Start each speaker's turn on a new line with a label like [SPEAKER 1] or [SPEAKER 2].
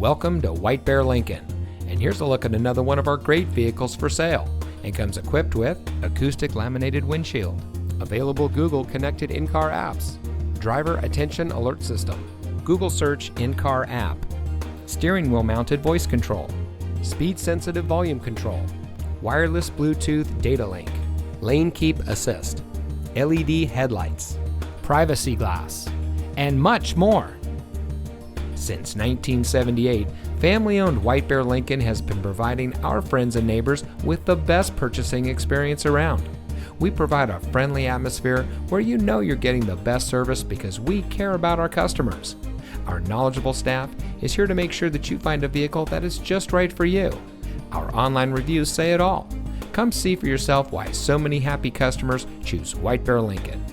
[SPEAKER 1] Welcome to White Bear Lincoln, and here's a look at another one of our great vehicles for sale, and comes equipped with acoustic laminated windshield, available Google connected in-car apps, driver attention alert system, Google search in-car app, steering wheel mounted voice control, speed sensitive volume control, wireless Bluetooth data link, lane keep assist, LED headlights, privacy glass, and much more. Since 1978, family-owned White Bear Lincoln has been providing our friends and neighbors with the best purchasing experience around. We provide a friendly atmosphere where you know you're getting the best service because we care about our customers. Our knowledgeable staff is here to make sure that you find a vehicle that is just right for you. Our online reviews say it all. Come see for yourself why so many happy customers choose White Bear Lincoln.